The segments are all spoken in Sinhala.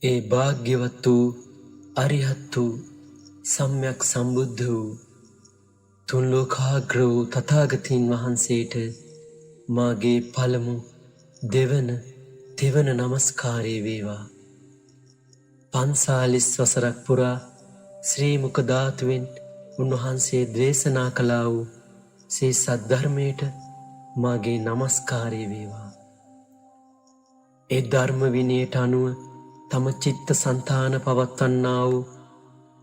ඒ භාග්‍යවත් වූ අරිහත් වූ සම්්‍යක් සම්බුද්ධ වූ තුන් ලෝකාග්‍ර වූ තථාගතයන් වහන්සේට මාගේ පළමු දෙවන නමස්කාරය වේවා. 45 වසරක් පුරා ශ්‍රී මුක ධාතුවෙන් උන්වහන්සේ දේශනා කළා වූ සේ සද්ධර්මයට මාගේ නමස්කාරය වේවා. ඒ ධර්ම විනයට අනුව තම චිත්ත සංතාන පවත්වන්නා වූ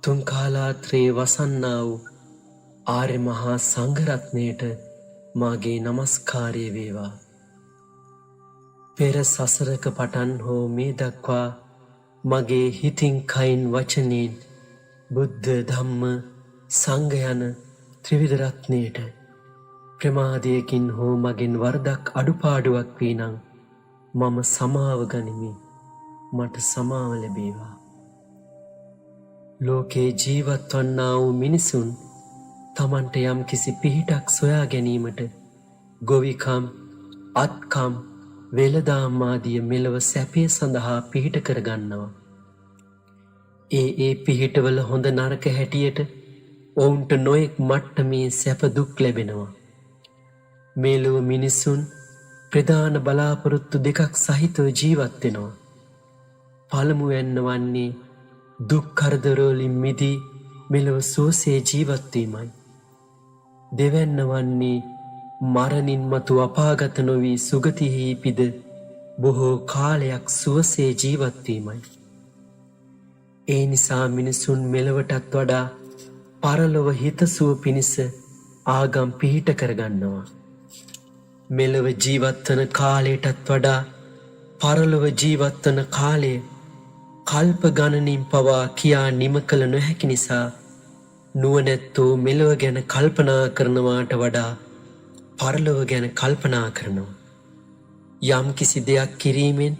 තුන් කාලාත්‍රයේ වසන්නා වූ ආර්ය මහා සංඝරත්නයට මාගේ නමස්කාරය වේවා. පෙර සසරක පටන් හෝ මේ දක්වා මගේ හිතින් කයින් වචනයෙන් බුද්ධ ධම්ම සංඝ යන ත්‍රිවිධ රත්නයට ප්‍රමාදයකින් හෝ මගෙන් වරදක් අඩුපාඩුවක් වී නම් මම සමාව ගනිමි. මට සමාව ලැබේවා. ලෝකේ ජීවත් වන්නා වූ මිනිසුන් තමන්ට යම් කිසි පිහිටක් සොයා ගැනීමට ගොවිකම්, අත්කම්, වෙළදාම් ආදිය මෙලව සැපය සඳහා පිහිට කරගන්නවා. ඒ පිහිටවල හොඳ නරක හැටියට ඔවුන්ට නොයෙක් මට්ටමේ සැප දුක් ලැබෙනවා. මෙලොව මිනිසුන් ප්‍රධාන බලාපොරොත්තු දෙකක් සහිතව ජීවත් වෙනවා. පළමුවෙන් වන්නේ දුක් කරදර වලින් මිදී මෙලොව සුවසේ ජීවත් වීමයි. දෙවැන්න වන්නේ මරණින් මතු අපාගත නොවී සුගතිෙහි ඉපිද බොහෝ කාලයක් සුවසේ ජීවත් වීමයි. ඒ නිසා මිනිසුන් මෙලොවටත් වඩා පරලොව හිතසුව පිණිස ආගම් පිහිට කරගන්නවා. මෙලොව ජීවත්වන කාලයටත් වඩා පරලොව ජීවත්වන කාලය කල්ප ගණනින් පවා කියා නිම කළ නොහැකි නිසා නුවණැත්තෝ මෙලොව ගැන කල්පනා කරනවාට වඩා පරලොව ගැන කල්පනා කරනවා. යම් කිසි දෙයක් කිරීමෙන්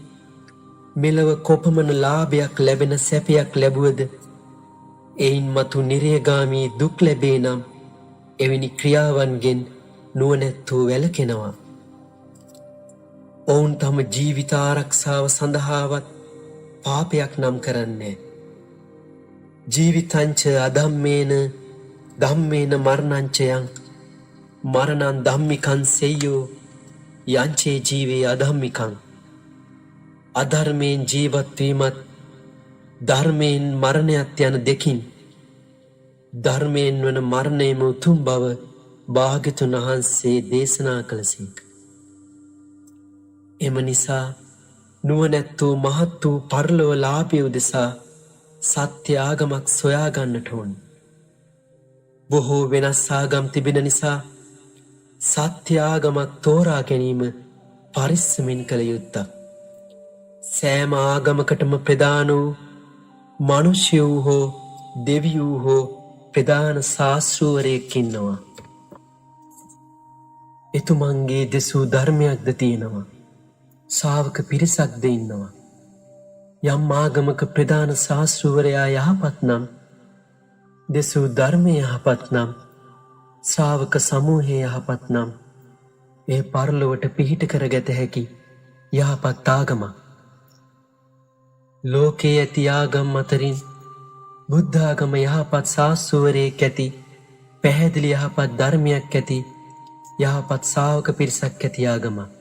මෙලොව කොපමණ ලාභයක් ලැබෙන සැපයක් ලැබුවද එයින් මතු නිරයගාමී දුක් ලැබේ නම් එවැනි ක්‍රියාවන්ගෙන් නුවණැත්තෝ වැළකෙනවා. ඔවුන් තම ජීවිත ආරක්ෂාව සඳහාවත් පාපයක් නම් කරන්නේ. ජීවිතංච අධම්මේන ධම්මේන මරණංචයං මරණං ධම්මිකං සෙය්‍යෝ යංචේ ජීවේ අධම්මිකං. අධර්මයෙන් ජීවත් වීමත් ධර්මයෙන් මරණයත් යන දෙකින් ධර්මයෙන් වන මරණයම උතුම් බව භාග්‍යවතුන් වහන්සේ දේශනා කළසේක. එම නිසා නුවණැත්තෝ මහත් වූ පරලොව ලාභය උදෙසා සත්‍ය ආගමක් සොයා ගන්නට ඕන. බොහෝ වෙනස් ආගම් තිබෙන නිසා සත්‍ය ආගමක් තෝරා ගැනීම පරිස්සමින් කළ යුත්තක්. සෑම ආගමකටම ප්‍රධාන වූ මනුෂ්‍යයෝ හෝ දෙවියෝ හෝ ප්‍රධාන ශාස්ත්‍රවරයෙක් ඉන්නවා. එතුමන්ගේ දෙසූ ධර්මයක්ද තියෙනවා. ශ්‍රාවක පිරිසක්ද ඉන්නවා. යම් ආගමක ප්‍රධාන ශාස්ත්‍රවරයා යහපත් නම්, දෙසූ ධර්මය යහපත් නම්, ශ්‍රාවක සමූහය යහපත් නම් ඒ පරලොවට පිහිට කරගත හැකි යහපත් ආගමක්. ලෝකයේ ඇති ආගම් අතරින් බුද්ධ ආගම යහපත් ශාස්ත්‍රවරයෙක් ඇති, පැහැදිලි යහපත් ධර්මයක් ඇති, යහපත් ශ්‍රාවක පිරිසක් ඇති ආගමක්.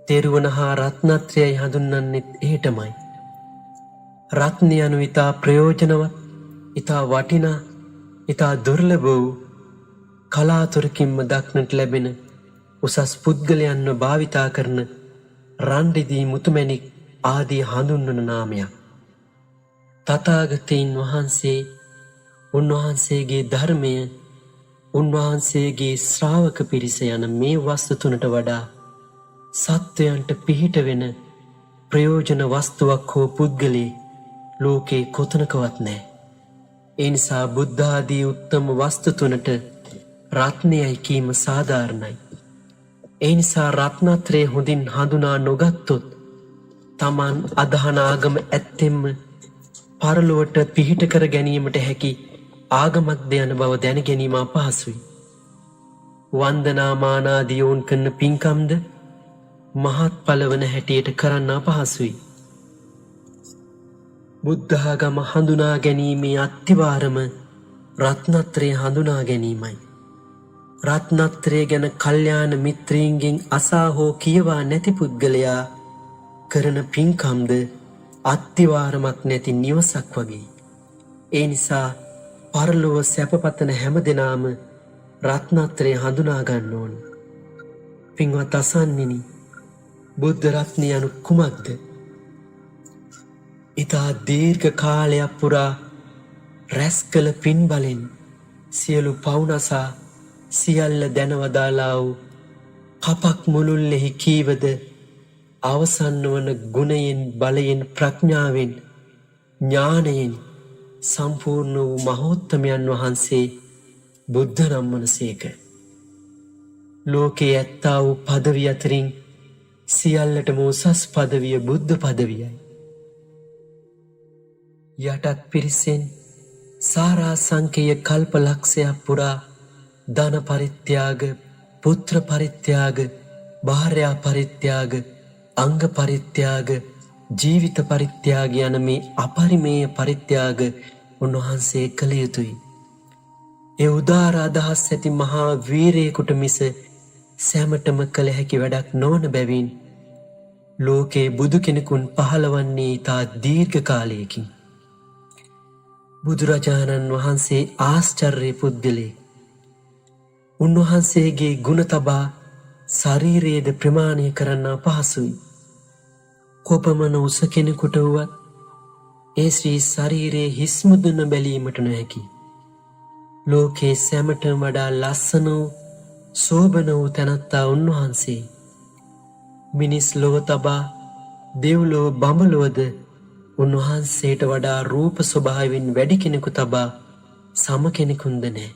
තෙරුවන හා රත්නත්‍රයයි හඳුන්වන්නෙත් එහෙටමයි. රත්නය යනු ඉතා ප්‍රයෝජනවත්, ඉතා වටිනා, ඉතා දුර්ලභ වූ, කලාතුරකින්ම දක්නට ලැබෙන උසස් පුද්ගලයන්ව භාවිතා කරන රන් රිදී මුතුමැණික් ආදී හඳුන්වන නාමයක්. තථාගතයන් වහන්සේ උන්වහන්සේගේ ධර්මය, උන්වහන්සේගේ ශ්‍රාවක පිරිස යන මේ වස්තු තුනට වඩා සත්වයන්ට පිහිට වෙන ප්‍රයෝජන වස්තුවක් හෝ පුද්ගලයෙක් ලෝකේ කොතනකවත් නැහැ. ඒ නිසා බුද්ධ ආදී උත්තම වස්තු තුනට රත්නයයි කීම සාධාරණයි. ඒ නිසා රත්නත්‍රය හොඳින් හඳුනා නොගත්තොත් තමන් අදහන ආගම ඇත්තෙන්ම පරලොවට පිහිට කර ගැනීමට හැකි ආගමක්ද යන බව දැන ගැනීම අපහසුයි. වන්දනාමාන ආදී ඔවුන් කරන පින්කම්ද මහත් ඵලවන හැටියට කරන්න අපහසුයි. බුද්ධාගම හඳුනා ගැනීමේ අත්තිවාරම රත්නත්‍රය හඳුනා ගැනීමයි. රත්නත්‍රය ගැන කල්යාණ මිත්‍රීන්ගෙන් අසා හෝ කියවා නැති පුද්ගලයා කරන පින්කම්ද අත්තිවාරමක් නැති නිවසක් වගේ. ඒ නිසා පරලොව සැපපතන හැම දෙනාම රත්නත්‍රය හඳුනා ගන්න ඕන. පින්වත් අසන්නිනි, බුද්ධ රත්නය යනු කුමක්ද? ඉතා දීර්ඝ කාලයක් පුරා රැස් කළ පින් බලෙන් සියලු පවුනසා සියල්ල දැනවදාලා වූ කපක් මුළුල්ලෙහි කීවද අවසන් වන ගුණයෙන් බලයෙන් ප්‍රඥාවෙන් ඥානයෙන් සම්පූර්ණ වූ මහෝත්තමයන් වහන්සේ බුද්ධ නම් වනසේක. ලෝකයේ ඇත්තා වූ පදවි අතරින් සියල්ලටම උසස් පදවිය බුද්ධ පදවියයි. යටත් පිරිසෙන් සාරා සංකේය කල්ප ලක්ෂයක් පුරා ධන පරිත්‍යාග, පුත්‍ර පරිත්‍යාග, භාර්යා පරිත්‍යාග, අංග පරිත්‍යාග, ජීවිත පරිත්‍යාග යන මේ අපරිමේය පරිත්‍යාග උන්වහන්සේ කළ යුතුයි. ඒ උදාර අදහස් ඇති මහා වීරයෙකුට මිස සැමටම කළ හැකි වැඩක් නොවන බැවින් ලෝකේ බුදු කෙනෙකුන් පහළවන්නේ ඉතා දීර්ඝ කාලයකින්. බුදුරජාණන් වහන්සේ ආශ්චර්ය පුද්ගලයෙක්. උන්වහන්සේගේ ගුණ තබා ශරීරයේද ප්‍රමාණය කරන්න අපහසුයි. කොපමණ උස කෙනෙකුට වුවත් ඒ ශ්‍රී ශරීරයේ හිස් මුදුන බැලීමට නොහැකි. ලෝකේ සැමට වඩා ලස්සන වූ සෝබන වූ තැනැත්තා උන්වහන්සේ. මිනිස් ලොව තබා දෙව්ලොව බඹලොවද උන්වහන්සේට වඩා රූප ස්වභාවයෙන් වැඩි කෙනෙකු තබා සම කෙනෙකුන්ද නෑ.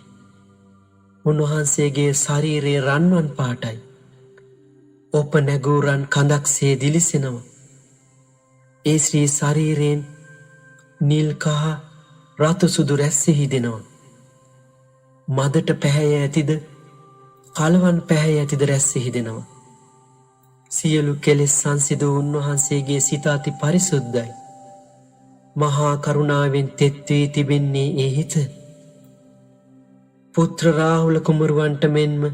උන්වහන්සේගේ ශරීරයේ රන්වන් පාටයි. ඔප නැගූ රන් කඳක්සේ දිලිසෙනවා. ඒ ශ්‍රී ශරීරයෙන් නිල් කහ රතු සුදු රැස්සෙහි දෙනවා. මදට පැහැය ඇතිද කලවන් පැහැය ඇතිද රැස්සෙහි දෙනවා. සියලු කෙලෙස් සංසිඳ උන්වහන්සේගේ සිත අති පරිසුද්ධයි. මහා කරුණාවෙන් තෙත් වී තිබෙන්නේ ඒ හිත. පුත්‍ර රාහුල කුමරුවන්ට මෙන්ම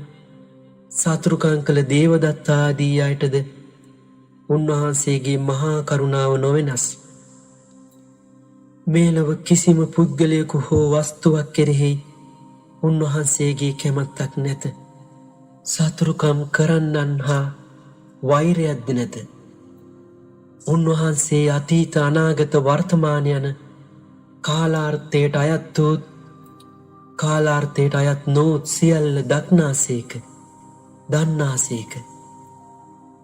සතුරුකම් කළ දේවදත්ත ආදී අයටද උන්වහන්සේගේ මහා කරුණාව නොවෙනස්. මේලොව කිසිම පුද්ගලයෙකු හෝ වස්තුවක් කෙරෙහි උන්වහන්සේගේ කැමැත්තක් නැත. සතුරුකම් කරන්නන් හා වෛරයක්ද නැත. උන්වහන්සේ අතීත අනාගත වර්තමාන යන කාලාර්ථයට අයත් වූත් කාලාර්ථයට අයත් නොවුත් සියල්ල දක්නාසේක, දන්නාසේක.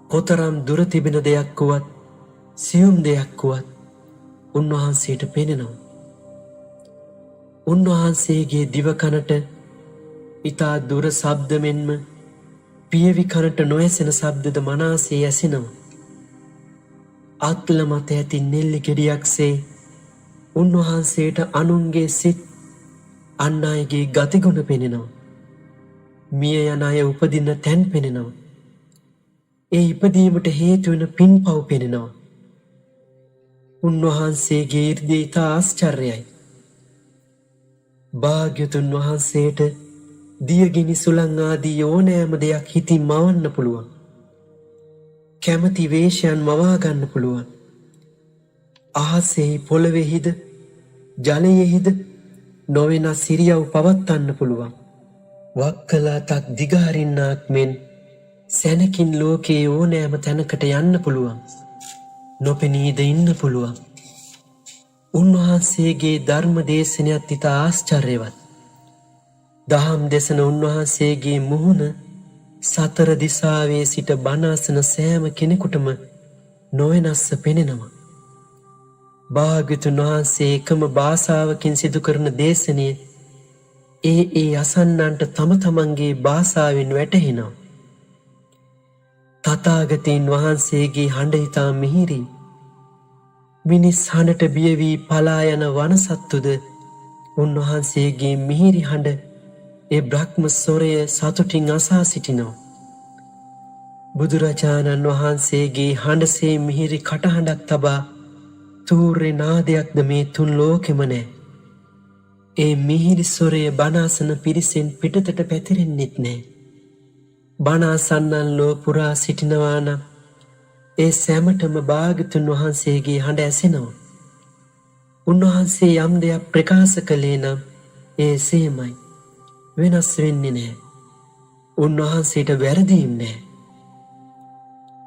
කොතරම් දුර තිබෙන දෙයක් වුවත් සියුම් දෙයක් වුවත් උන්වහන්සේට පෙනෙනවා. උන්වහන්සේගේ දිවකනට ඉතා දුර ශබ්ද මෙන්ම පියවි කනට නොඇසෙන ශබ්දද මනාසේ ඇසෙනවා. අත්ල මත ඇති නෙල්ලි ගෙඩියක්සේ උන්වහන්සේට අනුන්ගේ සිත් අන් අයගේ ගතිගුණ පෙනෙනවා. මිය යන අය උපදින්න තැන් පෙනෙනවා. ඒ ඉපදීමට හේතු වෙන පින්පව් පෙනෙනවා. උන්වහන්සේගේ ඉර්ධිය ඉතා ආශ්චර්යයි. භාග්‍යතුන් වහන්සේට දියගිනි සුළං ආදී ඕනෑම දෙයක් හිතින් මවන්න පුළුවන්. කැමති වේශයන් මවා ගන්න පුළුවන්. අහසෙහි පොළොවේහිද ජලයෙහිද නොවෙනස් සිරියව් පවත්වන්න පුළුවන්. වක්කලාතක් දිගහරින්නාක් මෙන් සැනකින් ලෝකයේ ඕනෑම තැනකට යන්න පුළුවන්. නොපෙනීද ඉන්න පුළුවන්. උන්වහන්සේගේ ධර්ම දේශනයත් ඉතා ආශ්චර්යවත්. දහම් දෙසන උන්වහන්සේගේ මුහුණ සතර දිසාවේ සිට බණ අසන සෑම කෙනෙකුටම නොවෙනස්ව පෙනෙනවා. භාග්‍යවතුන් වහන්සේ එකම භාෂාවකින් සිදු කරන දේශනය ඒ අසන්නන්ට තම තමන්ගේ භාෂාවෙන් වැටහෙනවා. තථාගතයන් වහන්සේගේ හඬ ඉතා මිහිරි. මිනිස් හඬට බිය වී පලා යන වනසත්තුද උන්වහන්සේගේ මිහිරි හඬ ඒ බ්‍රහ්ම ස්වරය සතුටින් අසා සිටිනවා. බුදුරජාණන් වහන්සේගේ හඬසේ මිහිරි කටහඬක් තබා තූර්ය නාදයක්ද මේ තුන් ලෝකෙම නෑ. ඒ මිහිරි ස්වරය බණාසන පිරිසෙන් පිටතට පැතිරෙන්නෙත් නෑ. බණාසන්නන් ලෝ පුරා සිටිනවා නම් ඒ සැමටම භාග්‍යවතුන් වහන්සේගේ හඬ ඇසෙනවා. උන්වහන්සේ යම් දෙයක් ප්‍රකාශ කළේ නම් ඒ සේමයි. වෙනස් වෙන්නේ නෑ. උන්වහන්සේට වැරදීම් නෑ.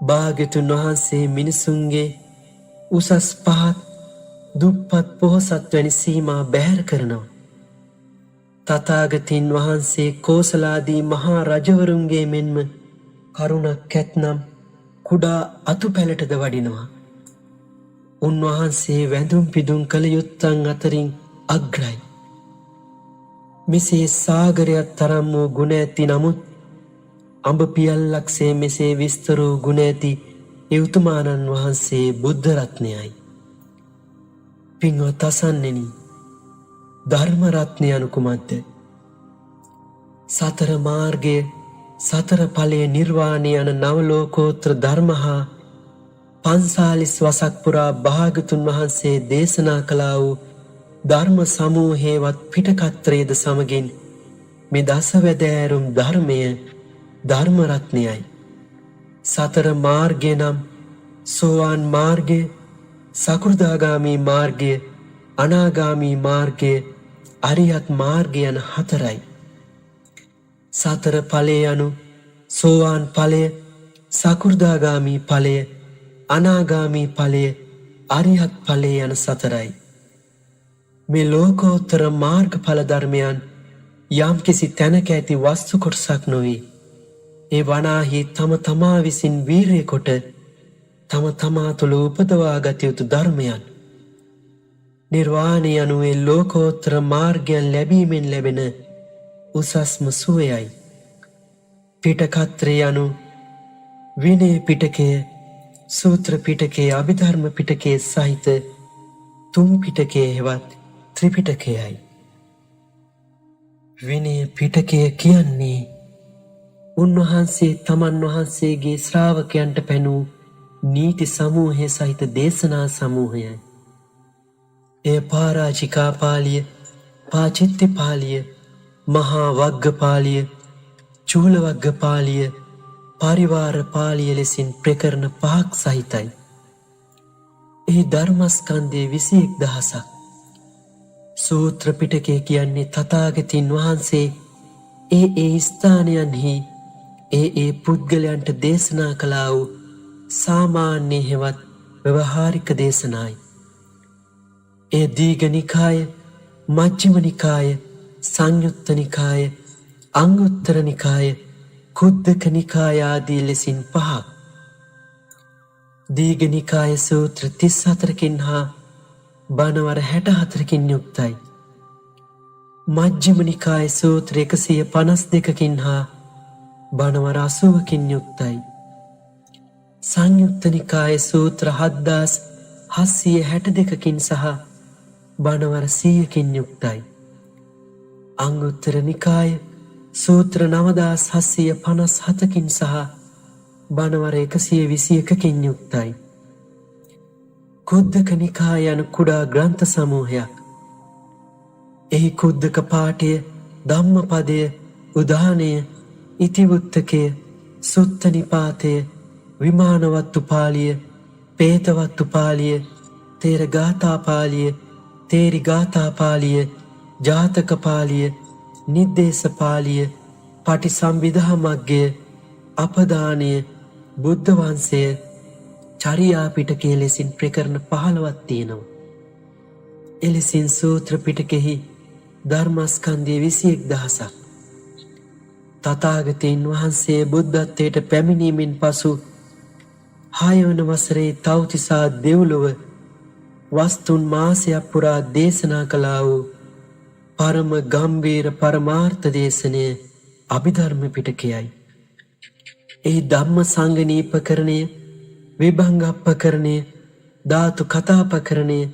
භාග්‍යවතුන් වහන්සේ මිනිසුන්ගේ උසස් පහත් දුප්පත් පොහොසත් වැනි සීමා බැහැර කරනවා. තථාගතයන් වහන්සේ කෝසලාදී මහා රජවරුන්ගේ මෙන්ම කරුණක් ඇත්නම් කුඩා අතුපැලටද වඩිනවා. උන්වහන්සේ වැඳුම් පිදුම් කළ යුත්තන් අතරින් අග්‍රයි. මෙසේ සාගරයක් තරම් වූ ගුණ ඇති නමුත් අඹ පියල්ලක්සේ මෙසේ විස්තර වූ ගුණ ඇති ඒ උතුමාණන් වහන්සේ බුද්ධ රත්නයයි. පින්වත් අසන්නෙනි, ධර්ම රත්නය anu කුමක්ද? සතර මාර්ගය, සතර ඵලය, නිර්වාණය යන නව ලෝකෝත්තර ධර්ම හා 45 වසක් පුරා භාග්‍යවතුන් වහන්සේ දේශනා කළා වූ ධර්ම සමූහේවත් පිටකත්‍රයේද සමගින් මේ දසවැදෑරුම් ධර්මය ධර්ම රත්නයයි. සතර මාර්ගය නම් සෝවාන් මාර්ගය, සකෘදාගාමී මාර්ගය, අනාගාමී මාර්ගය, අරියත් මාර්ගය යන හතරයි. සතර ඵලය යනු සෝවාන් ඵලය, සකෘදාගාමී ඵලය, අනාගාමී ඵලය, අරියත් ඵලය යන සතරයි. මේ ලෝකෝත්තර මාර්ගඵල ධර්මයන් යම්කිසි තැනක ඇති වස්තු කොටසක් නොවේ. ඒ වනාහි තම තමා විසින් වීරිය කොට තම තමා තුළ උපදවා ගත යුතු ධර්මයන්. නිර්වාණය යනුවේ ලෝකෝත්තර මාර්ගයන් ලැබීමෙන් ලැබෙන උසස්ම සුවයයි. පිටකත්‍රය යනු විනය පිටකය, සූත්‍ර පිටකය, අභිධර්ම පිටකය සහිත තුන් පිටකය හෙවත් ත්‍රිපිටකයයි. විනය පිටකය කියන්නේ උන්වහන්සේ තමන් වහන්සේගේ ශ්‍රාවකයන්ට පැනූ නීති සමූහය සහිත දේශනා සමූහයයි. එය පාරාජිකා පාළිය, පාචිත්ති පාළිය, මහා වග්ග පාළිය, චූල වග්ග පාළිය, පරිවාර පාළිය ලෙසින් ප්‍රකරණ 5ක් සහිතයි. ඒ ධර්මස්කන්ධයේ 21000ක්. සූත්‍ර පිටකය කියන්නේ තථාගතයන් වහන්සේ ඒ ස්ථානයන්හි ඒ පුද්ගලයන්ට දේශනා කළා වූ සාමාන්‍ය හෙවත් ව්‍යවහාරික දේශනායි. ඒ දීඝ නිකාය, මජ්ක්‍ධිම නිකාය, සංයුත්ත නිකාය, අංගුත්තර නිකාය, කුද්දක නිකාය ආදී ලෙසින් 5ක්. දීඝ නිකාය සූත්‍ර 34කින් හා බණවර 64කින් යුක්තයි. මජ්ක්‍ධිම නිකාය සූත්‍ර 152කින් හා බණවර 80කින් යුක්තයි. සංයුත්ත නිකාය සූත්‍ර 7762කින් සහ බණවර 100කින් යුක්තයි. අංගුත්තර නිකාය සූත්‍ර 9757කින් සහ බණවර 121කින් යුක්තයි. කුද්දක නිකාය යන කුඩා ග්‍රන්ථ සමූහයක්. එහි කුද්දක පාඨය, ධම්මපදය, උදානය, ඉතිවුත්තකය, සුත්ත නිපාතය, විමානවත්තු පාළිය, පේතවත්තු පාළිය, තේර ගාථා පාළිය, තේරි ගාථා පාළිය, ජාතක පාළිය, නිද්දේශ පාළිය, පටිසම්භිදා මග්ගය, අපදානය, බුද්ධ වංශය, චරියා පිටකයේ ලෙසින් ප්‍රකරණ 15ක් තියෙනවා. එලෙසින් සූත්‍ර පිටකෙහි ධර්මස්කන්ධය 21000ක්. තථාගතයන් වහන්සේ බුද්ධත්වයට පැමිණීමෙන් පසු 6 වන වසරේ තව්තිසා දෙව්ලොව වස්තුන් මාසයක් පුරා දේශනා කළා වූ පරම ගම්බීර පරමාර්ථ දේශනය අභිධර්ම පිටකයයි. එහි ධම්ම සංගණීපකරණය, විභංගප්පකරණය, ධාතු කථාපකරණය,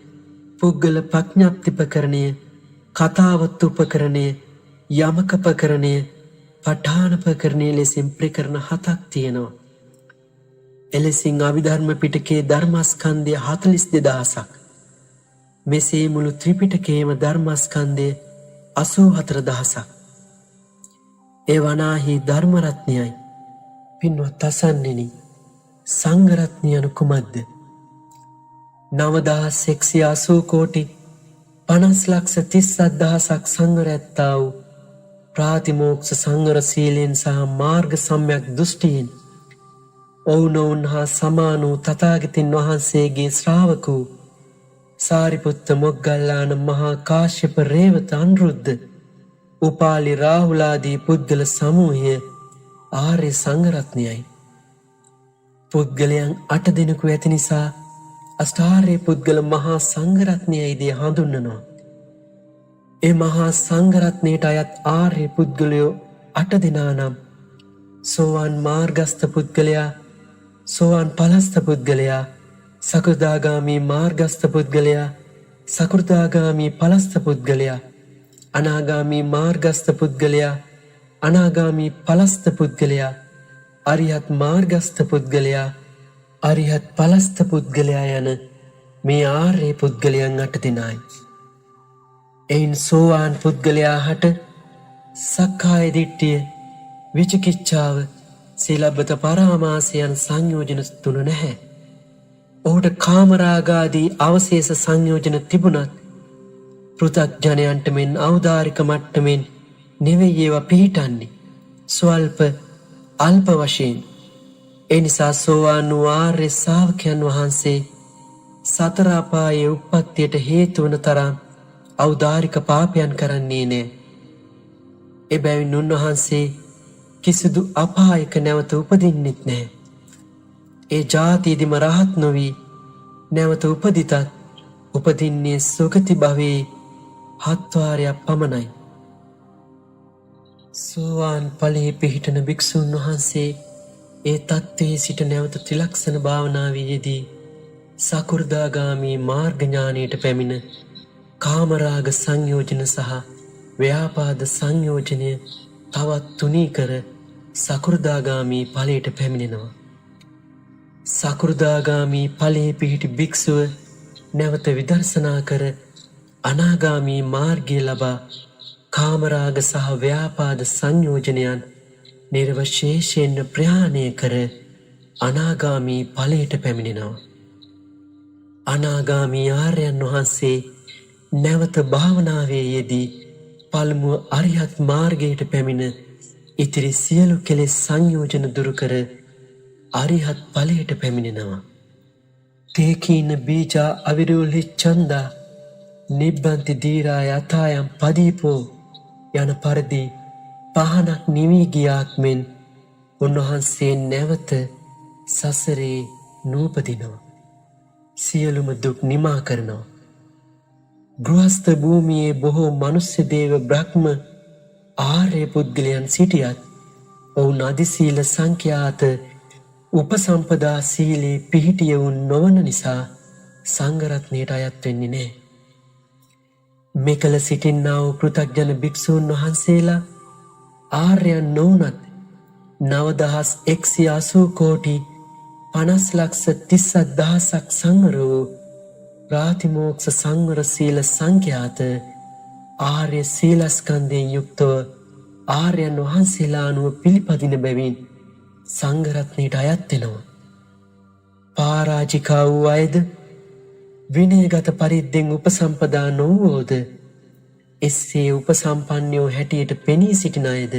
පුද්ගල ප්‍රඥප්තිපකරණය, කතාවත්තුපකරණය, යමකපකරණය, ප ဋ ාණපකරණය ලෙසින් ප්‍රකරණ 7ක් තියෙනවා. එලෙසින් අභිධර්ම පිටකයේ ධර්මස්කන්ධය 42000ක්. මෙසේ මුළු ත්‍රිපිටකයේම ධර්මස්කන්ධය 84000ක්. ඒ වනාහි ධර්මරත්නයයි. පින්වත් අසන්නෙනි, සංඝරත්නය යනු කුමක්ද? 9180 කෝටි 50,37,000ක් සංවර ඇත්තා වූ ප්‍රාතිමෝක්ෂ සංවර සීලෙන් සහ මාර්ග සම්‍යක් දෘෂ්ටියෙන් ඔවුනොවුන් හා සමාන වූ තථාගතයන් වහන්සේගේ ශ්‍රාවකෝ සාරිපුත්ත මොග්ගල්ලාන මහා කාශ්‍යප රේවත අනුරුද්ධ උපාලි රාහුලාදී පුද්ගල සමූහය ආර්ය සංඝරත්නයයි. පුද්ගලයන් 8 දෙනෙකු ඇති නිසා අෂ්ටාර්ය පුද්ගල මහා සංඝරත්නයයිදී හඳුන්වනවා. ඒ මහා සංඝරත්නයට අයත් ආර්ය පුද්ගලයෝ 8 දෙනා නම් සෝවාන් මාර්ගස්ත පුද්ගලයා, සෝවාන් ඵලස්ත පුද්ගලයා, සකෘදාගාමී මාර්ගස්ත පුද්ගලයා, සකෘදාගාමී ඵලස්ත පුද්ගලයා, අනාගාමී මාර්ගස්ත පුද්ගලයා, අනාගාමී ඵලස්ත පුද්ගලයා, අරිහත් මාර්ගස්ත පුද්ගලයා, අරිහත් ඵලස්ත පුද්ගලයා යන මේ ආර්ය පුද්ගලයන් 8 දෙනායි. එයින් සෝවාන් පුද්ගලයා හට සක්කාය දිට්ඨිය, විචිකිච්ඡාව, සීලබ්බත පරාමාස යන සංයෝජන තුන නැහැ. ඔහුට කාමරාගාදී අවශේෂ සංයෝජන තිබුණත් පෘථග්ජනයන්ට මෙන් ඖදාරික මට්ටමින් නෙවෙයි ඒවා පිහිටන්නේ, ස්වල්ප අල්ප වශයෙන්. ඒ නිසා සෝවාන් වූ ආර්ය ශ්‍රාවකයන් වහන්සේ සතර අපායේ උප්පත්තියට හේතු වන තරම් ඖදාරික පාපයන් කරන්නේ නැහැ. එබැවින් උන්වහන්සේ කිසිදු අපායක නැවත උපදින්නෙත් නැහැ. ඒ ජාතියේදීම රහත් නොවි නැවත උපදිතත් උපදින්නේ සුගති භවයේ 7 වාරයක් පමණයි. සෝවාන් ඵලයේ පිහිටන භික්ෂුන් වහන්සේ ඒ තත්ත්වයේ සිට නැවත ත්‍රිලක්ෂණ භාවනාවේ යෙදී සකෘදාගාමී මාර්ග ඥානයට පැමිණ කාමරාග සංයෝජන සහ ව්‍යාපාද සංයෝජනය තවත් තුනී කර සකෘදාගාමී ඵලයට පැමිණෙනවා. සකෘදාගාමී ඵලයේ පිහිටි භික්ෂුව නැවත විදර්ශනා කර අනාගාමී මාර්ගය ලබා කාමරාග සහ ව්‍යාපාද සංයෝජනයන් නිර්වශේෂයෙන් ප්‍රහාණය කර අනාගාමී ඵලයට පැමිණෙනවා. අනාගාමී ආර්යයන් වහන්සේ නැවත භාවනාවේ යෙදී පළමුව අරිහත් මාර්ගයට පැමිණ ඉතිරි සියලු කෙලෙස් සංයෝජන දුරු කර අරිහත් ඵලයට පැමිණෙනවා. තේකීන බීජා අවිරෝලි ඡන්දා නිබ්බන්ති දීරා යථායම් පදීපෝ යන පරිදි පහනක් නිවී ගියාක් මෙන් උන්වහන්සේ නැවත සසරේ නූපදිනවා. සියලුම දුක් නිමා කරනවා. ගෘහස්ත භූමියේ බොහෝ මනුෂ්‍ය දේව බ්‍රහ්ම ආර්ය පුද්ගලයන් සිටියත් ඔවුන් අධිසීල සංඛ්‍යාත උපසම්පදා සීලේ පිහිටියවුන් නොවන නිසා සංඝරත්නයට අයත් වෙන්නේ නැහැ. මෙකල සිටින්නා වූ පෘථග්ජන භික්ෂූන් වහන්සේලා ආර්යයන් නොවුනත් 9180 කෝටි 50,37,000ක් සංවර වූ ප්‍රාතිමෝක්ෂ සංවර සීල සංඛ්‍යාත ආර්ය සීලස්කන්ධයෙන් යුක්තව ආර්යයන් වහන්සේලා අනුව පිළිපදින බැවින් සංඝරත්නයට අයත් වෙනවා. පරාජිකා වූ අයද විනයගත පරිද්දෙන් උපසම්පදා නොවුවෝද එසේ උපසම්පන්නයෝ හැටියට පෙනී සිටින අයද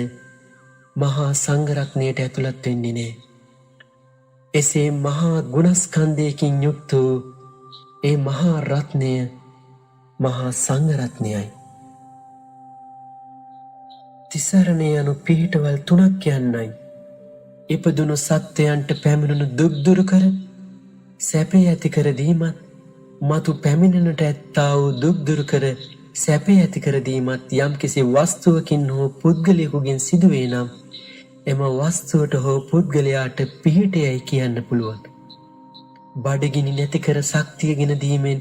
මහා සංඝරත්නයට ඇතුළත් වෙන්නේ නැහැ. එසේ මහා ගුණස්කන්ධයකින් යුක්ත වූ ඒ මහා රත්නය මහා සංඝරත්නයයි. තිසරණ යනු පිහිටවල් 3ක් යන්නයි. ඉපදුණු සත්වයන්ට පැමිණුණු දුක් දුරු කර සැපේ ඇති කර දීමත්, මතු පැමිණෙනට ඇත්තා වූ දුක් දුරු කර සැපේ ඇති කර දීමත් යම්කිසි වස්තුවකින් හෝ පුද්ගලයෙකුගෙන් සිදුවේ නම් එම වස්තුවට හෝ පුද්ගලයාට පිහිටයයි කියන්න පුළුවන්. බඩගිනි නැති කර ශක්තිය ගෙන දීමෙන්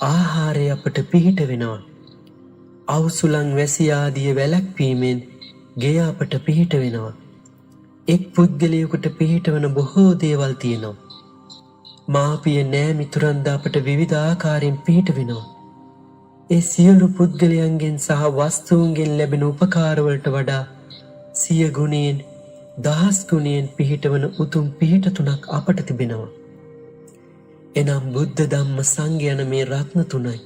ආහාරය අපට පිහිට වෙනවා. අවුසුලන් වැසි ආදිය වැළැක්වීමෙන් ගෙය අපට පිහිට වෙනවා. එක් පුද්ගලයෙකුට පිහිටවන බොහෝ දේවල් තියෙනවා. මාපිය නෑ මිතුරන්ද අපට විවිධ ආකාරයෙන් පිහිට වෙනවා. ඒ සියලු පුද්ගලයන්ගෙන් සහ වස්තුන්ගෙන් ලැබෙන උපකාරවලට වඩා 100 ගුණයෙන් 1000 ගුණයෙන් පිහිටවන උතුම් පිහිට තුනක් අපට තිබෙනවා. එනම් බුද්ධ ධම්ම සංඝ යන මේ රත්න තුනයි.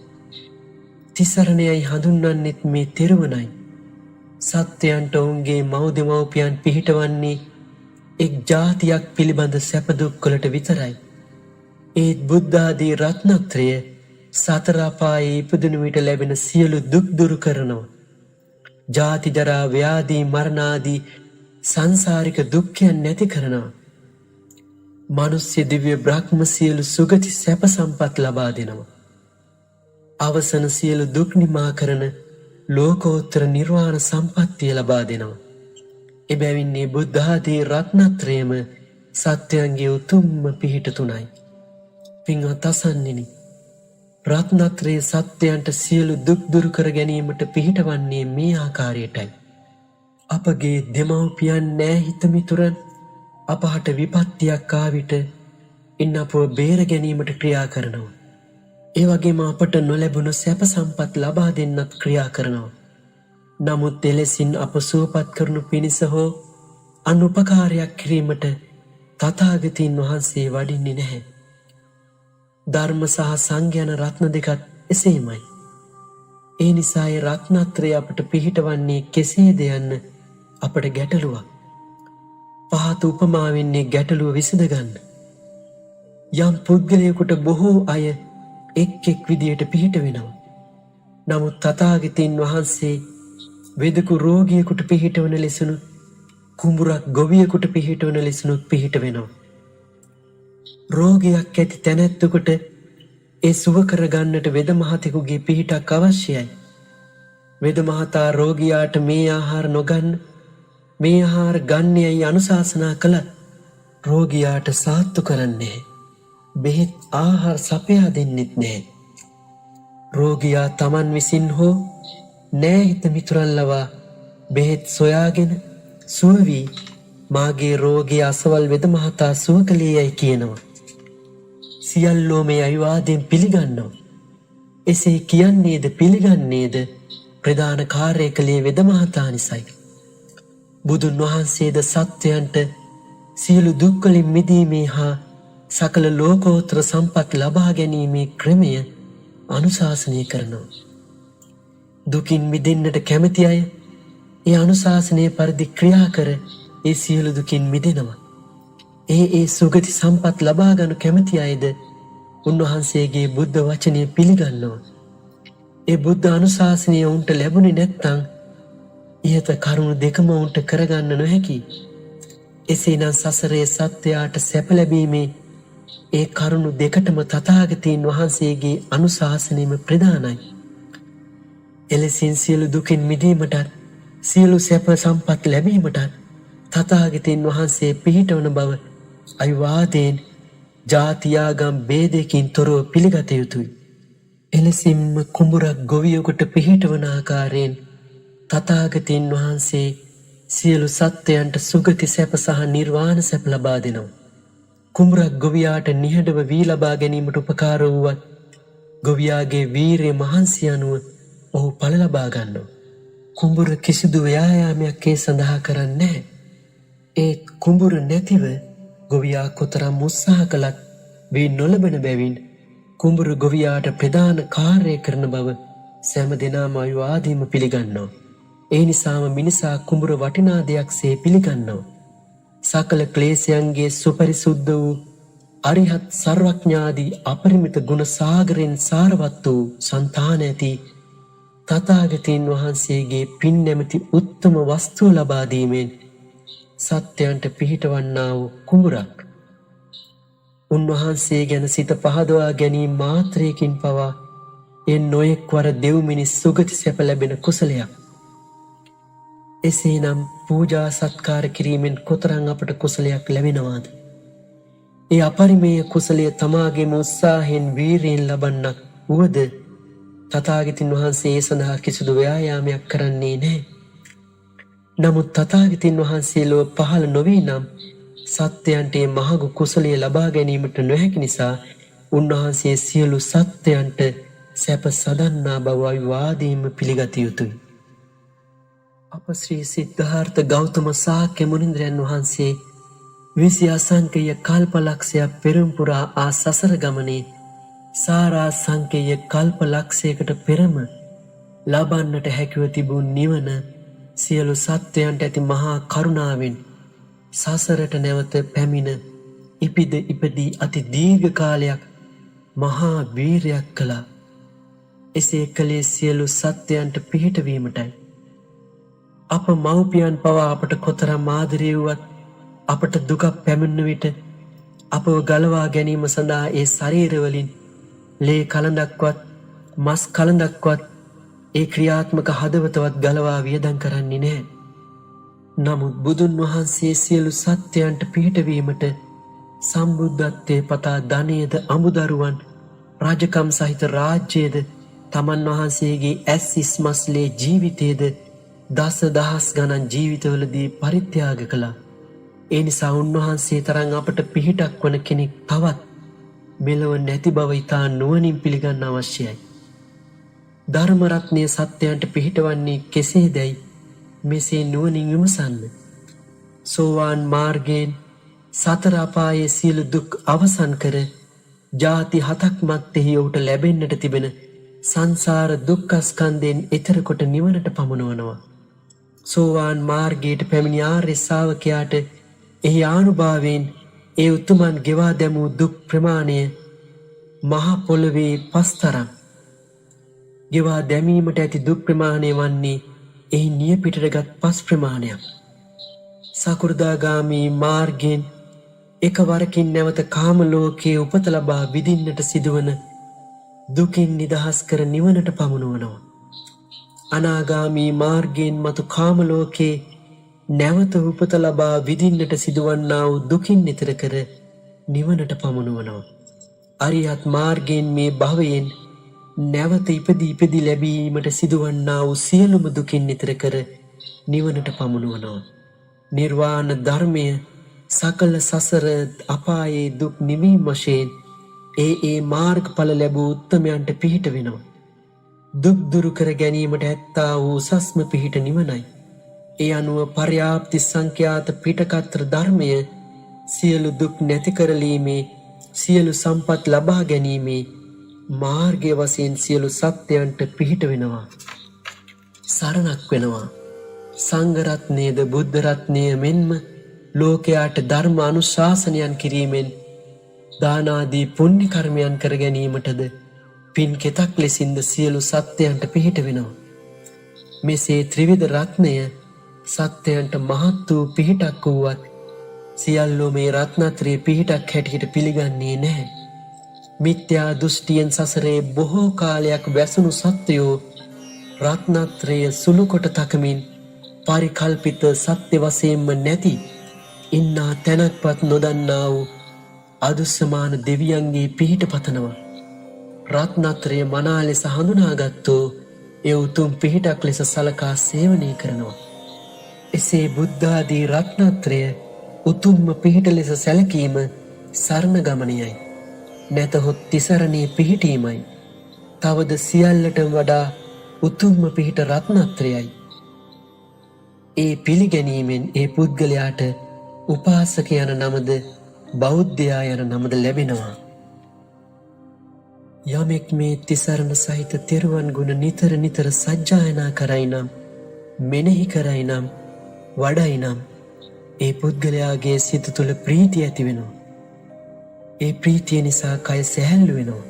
තිසරණයයි හඳුන්වන්නෙත් මේ තෙරුවනයි. සත්‍යයන්ට ඔවුන්ගේ මව්දෙමව්පියන් පිහිටවන්නේ එක් ජාතියක් පිළිබඳ සැප දුක්වලට විතරයි. ඒත් බුද්ධ ආදී රත්නත්‍රය සතර අපායේ ඉපදුණු විට ලැබෙන සියලු දුක් දුරු කරනවා. ජාති ජරා ව්‍යාධි මරණ ආදී සංසාරික දුක්ඛයන් නැති කරනවා. මනුෂ්‍ය දිව්‍ය බ්‍රහ්ම සියලු සුගති සැප සම්පත් ලබා දෙනවා. අවසන සියලු දුක් නිමා කරන ලෝකෝත්තර නිර්වාණ සම්පත්තිය ලබා දෙනවා. එබැවින් මේ බුද්ධ ආදී රත්නත්‍රයම සත්‍යයන්ගේ උතුම්ම පිහිට තුනයි. පින්වත් අසන්නෙනි, රත්නත්‍රයේ සත්‍යයන්ට සියලු දුක් දුරු කර ගැනීමට පිහිටවන්නේ මේ ආකාරයටයි. අපගේ දෙමව්පියන් නෑහිත මිතුරන් අපහට විපත්තියක් ආ විට ඉන් අපව බේර ගැනීමට ක්‍රියා කරනවා. ඒ වගේම අපට නොලැබුණු සැප සම්පත් ලබා දෙන්නත් ක්‍රියා කරනවා. නමුත් එලෙසින් අප සුවපත් කරනු පිණිස හෝ අනුපකාරයක් කිරීමට තථාගතයන් වහන්සේ වඩින්නේ නැහැ. ධර්ම සහ සංඝ යන රත්න දෙකත් එසේමයි. ඒ නිසා ඒ රත්නත්‍රය අපට පිහිටවන්නේ කෙසේද යන්න අපට ගැටලුවක්. පහත උපමාවෙන්නේ ගැටලුව විසඳ ගන්න. යම් පුද්ගලයෙකුට බොහෝ අය එක් එක් විදියට පිහිට වෙනවා. නමුත් තථාගතයන් වහන්සේ වෙදකු රෝගියෙකුට පිහිටවන ලෙසනුත් කුඹුරක් ගොවියෙකුට පිහිටවන ලෙසනුත් පිහිට වෙනවා. රෝගයක් ඇති තැනැත්තෙකුට ඒ සුව කරගන්නට වෙද මහතෙකුගේ පිහිටක් අවශ්‍යයි. වෙද මහතා රෝගියාට මේ ආහාර නොගන්න, මේ ආහාර ගන්නයයි අනුශාසනා කළත් රෝගියාට සාත්තු කරන්නේ බෙහෙත් ආහාර සපයා දෙන්නෙත් නැහැ. රෝගියා Taman විසින් හෝ නෑහිත මිතුරන් ලවා බෙහෙත් සොයාගෙන සුව වී මාගේ රෝගී අසවල් වෙද මහතා සුව කළේ යයි කියනවා. සියල්ලෝ මේ අවිවාදයෙන් පිළිගන්නවා. එසේ කියන්නේද පිළිගන්නේද ප්‍රධාන කාර්යය කළේ වෙද මහතා නිසයි. බුදුන් වහන්සේද සත්වයන්ට සියලු දුක්වලින් මිදීමේ හා සකල ලෝකෝත්තර සම්පත් ලබා ගැනීමේ ක්‍රමය අනුශාසනය කරනවා. දුකින් මිදෙන්නට කැමති අය ඒ අනුශාසනය පරිදි ක්‍රියා කර ඒ සියලු දුකින් මිදෙනවා. ඒ සුගති සම්පත් ලබා ගනු කැමති අයද උන්වහන්සේගේ බුද්ධ වචනය පිළිගන්නවා. ඒ බුද්ධ අනුශාසනය උන්ට ලැබුණේ නැත්නම් ඉහත කරුණු දෙකම උන්ට කරගන්න නොහැකි. එසේනම් සසරේ සත්‍යයට සැප ලැබීමේ ඒ කරුණු දෙකටම තථාගතයන් වහන්සේගේ අනුශාසනයම ප්‍රධානයි. එලෙසින් සියලු දුකින් මිදීමටත් සියලු සැප සම්පත් ලැබීමටත් තථාගතයන් වහන්සේ පිහිටවන බව අවිවාදයෙන් ජාතියාගම් ભેදයකින් තොරව පිළිගත යුතුයි. එලෙසින්ම කුඹුරක් ගොවියෙකුට පිහිටවන ආකාරයෙන් තථාගතයන් වහන්සේ සියලු සත්වයන්ට සුගති සැප සහ නිර්වාණ සැප ලබා දෙනවා. කුඹුරක් ගොවියාට නිහඬව වී ලබා ගැනීමට උපකාර වුවත් ගොවියාගේ වීරිය මහන්සිය අනුව ඔහු ඵල ලබා ගන්නවා. කුඹුර කිසිදු ව්‍යායාමයක් ඒ සඳහා කරන්නේ නැහැ. ඒ කුඹුර නැතිව ගොවියා කොතරම් උත්සාහ කළත් වී නොලබන බැවින් කුඹුර ගොවියාට ප්‍රධාන කාර්යය කරන බව සෑම දෙනාම අවිවාදයෙන්ම පිළිගන්නවා. ඒ නිසාම මිනිසා කුඹුර වටිනා දෙයක්සේ පිළිගන්නවා. සකල ක්ලේශයන්ගේ සුපරිසුද්ධ වූ අරිහත් සර්වඥාදී අපරිමිත ගුණ සාගරෙන් සාරවත් වූ సంతාන ඇති තථාගතයන් වහන්සේගේ පින් නැමැති උත්තම වස්තුව ලබා දීමෙන් සත්‍යයන්ට පිහිටවන්නා වූ කුඹුරක්. උන්වහන්සේ ගැන සිත පහදවා ගැනීම මාත්‍රයකින් පවා ඒ නොයෙක් වර දෙව් මිනිස් සුගති සැප ලැබෙන කුසලයක්. එසේනම් පූජා සත්කාර කිරීමෙන් කොතරම් අපට කුසලයක් ලැබෙනවාද? ඒ අපරිමේය කුසලය තමාගේම උත්සාහයෙන් වීරියෙන් ලබන්නක් වුවද තථාගතයන් වහන්සේ ඒ සඳහා කිසිදු ව්‍යායාමයක් කරන්නේ නැහැ. නමුත් තථාගතයන් වහන්සේ ලොව පහළ නොවී නම් සත්‍යයන්ට මේ මහඟු කුසලය ලබා ගැනීමට නොහැකි නිසා උන්වහන්සේ සියලු සත්‍යයන්ට සැප සදන්නා බවයි වාදීම පිළිගත යුතුයි. අප ශ්‍රී සිද්ධාර්ථ ගෞතම ශාක්‍ය මුනිඳුරන් වහන්සේ 20 අසංකේය කල්පලක්ෂයක් පෙරම්පුරා ආ සසර ගමනේ සාරා සංකේය කල්පලක්ෂයකට පෙරම ලබන්නට හැකිව තිබූ නිවන සියලු සත්වයන්ට ඇති මහා කරුණාවෙන් සසරට නැවත පැමිණ ඉපදී අති දීර්ඝ කාලයක් මහා වීරයක් කළා. එසේ කළේ සියලු සත්වයන්ට පිහිටවීමටයි. අප මව්පියන් පවා අපට කොතරම් ආදරේ වුවත් අපට දුකක් පැමිණෙන විට අපව ගලවා ගැනීම සඳහා ඒ ශරීරවලින් ලේ කලඳක්වත් මස් කලඳක්වත් ඒ ක්‍රියාත්මක හදවතවත් ගලවා වියදම් කරන්නේ නැහැ. නමුත් බුදුන් වහන්සේ සියලු සත්‍යයන්ට පිහිටවීමට සම්බුද්ධත්වයේ පතා ධනයේද අමුදරුවන් රාජකම් සහිත රාජ්‍යයේද තමන් වහන්සේගේ ඇස් ඉස්මස්ලේ ජීවිතයේද දසදහස් ගණන් ජීවිතවලදී පරිත්‍යාග කළා. ඒ නිසා උන්වහන්සේ තරම් අපට පිහිටක් වන කෙනෙක් තවත් මෙලොව නැති බව ඉතා නුවණින් පිළිගන්න අවශ්‍යයි. ධර්ම රත්නයේ සත්‍යයන්ට පිහිටවන්නේ කෙසේදයි මෙසේ නුවණින් විමසන්න. සෝවාන් මාර්ගයෙන් සතර අපායේ සියලු දුක් අවසන් කර ජාති 7ක් මැත්තේ ඔහුට ලැබෙන්නට තිබෙන සංසාර දුක්ඛ ස්කන්ධයෙන් එතර කොට නිවනට පමුණවනවා. සෝවාන් මාර්ගයට පැමිණි ආර්ය ශ්‍රාවකයාට එහි ආනුභාවයෙන් ඒ උතුමන් ගෙවා දැමූ දුක් ප්‍රමාණය මහ පොළවේ පස්තරම් ගෙවා දැමීමට ඇති දුක් ප්‍රමාණය වන්නේ එහි නියපිටටගත් පස් ප්‍රමාණයක්. සකෘදාගාමී මාර්ගයෙන් එකවරකින් නැවත කාම ලෝකයේ උපත ලබා විඳින්නට සිදුවන දුකින් නිදහස් කර නිවනට පමුණුවනවා. අනාගාමී මාර්ගයෙන් මතු කාම ලෝකයේ නැවත උපත ලබා විඳින්නට සිදුවන්නා වූ දුකින් නිතර කර නිවනට පමුණුවනවා. අරියත් මාර්ගයෙන් මේ භවයෙන් නැවත ඉපදී ලැබීමට සිදුවන්නා වූ සියලුම දුකින් නිතර කර නිවනට පමුණුවනවා. නිර්වාණ ධර්මය සකල සසර අපායේ දුක් නිවීම වශයෙන් ඒ මාර්ගඵල ලැබූ උත්තමයන්ට පිහිට වෙනවා. දුක් දුරු කර ගැනීමට ඇත්තා වූ උසස්ම පිහිට නිවනයි. ඒ අනුව පර්යාප්ති සංඛ්‍යාත පිටකත්‍ර ධර්මය සියලු දුක් නැති කරලීමේ සියලු සම්පත් ලබා ගැනීමේ මාර්ගය වශයෙන් සියලු සත්‍යයන්ට පිහිට වෙනවා. සරණක් වෙනවා. සංඝ රත්නයේද බුද්ධ රත්නය මෙන්ම ලෝකයාට ධර්ම අනුශාසනයන් කිරීමෙන් දාන ආදී පුණ්‍ය කර්මයන් කර ගැනීමටද පින් කෙතක් ලෙසින්ද සියලු සත්‍යයන්ට පිහිට වෙනවා. මෙසේ ත්‍රිවිධ රත්නය සත්‍යයන්ට මහත් වූ පිහිටක් වුවත් සියල්ලෝ මේ රත්නත්‍රයේ පිහිටක් හැටියට පිළිගන්නේ නැහැ. මිත්‍යා දෘෂ්ටියෙන් සසරේ බොහෝ කාලයක් වැසුණු සත්වයෝ රත්නත්‍රය සුළු කොට තකමින් පරිකල්පිත සත්‍ය වශයෙන්ම නැති ඉන්නා තැනක්වත් නොදන්නා වූ අදුස්සමාන දෙවියන්ගේ පිහිට පතනවා. රත්නත්‍රය මනා ලෙස හඳුනාගත්තෝ ඒ උතුම් පිහිටක් ලෙස සලකා සේවනය කරනවා. එසේ බුද්ධාදී රත්නත්‍රය උතුම්ම පිහිට ලෙස සැලකීම සරණ ගමනයයි. නැතහොත් තිසරණේ පිහිටීමයි. තවද සියල්ලටම වඩා උතුම්ම පිහිට රත්නත්‍රයයි. ඒ පිළිගැනීමෙන් ඒ පුද්ගලයාට උපාසක යන නමද බෞද්ධයා යන නමද ලැබෙනවා. යමෙක් මේ තිසරණ සහිත තෙරුවන් ගුණ නිතර නිතර සජ්ජායනා කරයි නම් මෙනෙහි කරයි නම් වඩයි නම් ඒ පුද්ගලයාගේ සිත තුළ ප්‍රීතිය ඇති වෙනවා. ඒ ප්‍රීතිය නිසා කය සැහැල්ලු වෙනවා.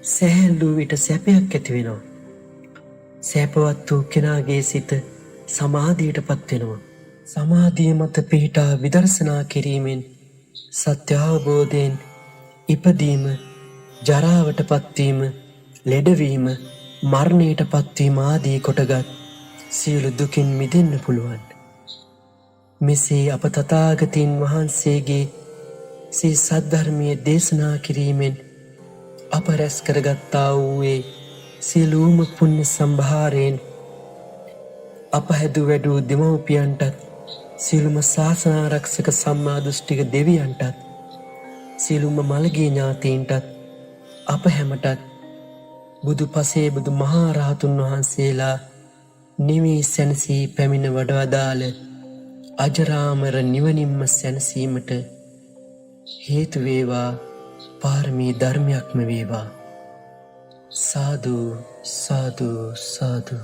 සැහැල්ලු විට සැපයක් ඇති වෙනවා. සැපවත් වූ කෙනාගේ සිත සමාධියට පත් වෙනවා. සමාධිය මත පිහිටා විදර්ශනා කිරීමෙන් සත්‍ය අවබෝධයෙන් ඉපදීම, ජරාවට පත්වීම, ලෙඩවීම, මරණයට පත්වීම ආදී කොටගත් සියලු දුකින් මිදෙන්න පුළුවන්. මෙසේ අප තථාගතයන් වහන්සේගේ සේ සද්ධර්මයේ දේශනා කිරීමෙන් අප රැස් කරගත්තා වූ ඒ සියලුම පුණ්‍ය සම්භාරයෙන් අප හැදු වැඩූ දෙමව්පියන්ටත් සියලුම ශාසනාරක්ෂක සම්මා දෘෂ්ටික දෙවියන්ටත් සියලුම මළගිය ඥාතීන්ටත් අප හැමටත් බුදු පසේ බුදු මහා රහතුන් වහන්සේලා නිවී සැනසී පැමිණ වඩවදාළ අජරාමර නිවනින්ම සැනසීමට හේතු වේවා. පාරමී ධර්මයක්ම වේවා. සාදු සාදු සාදු.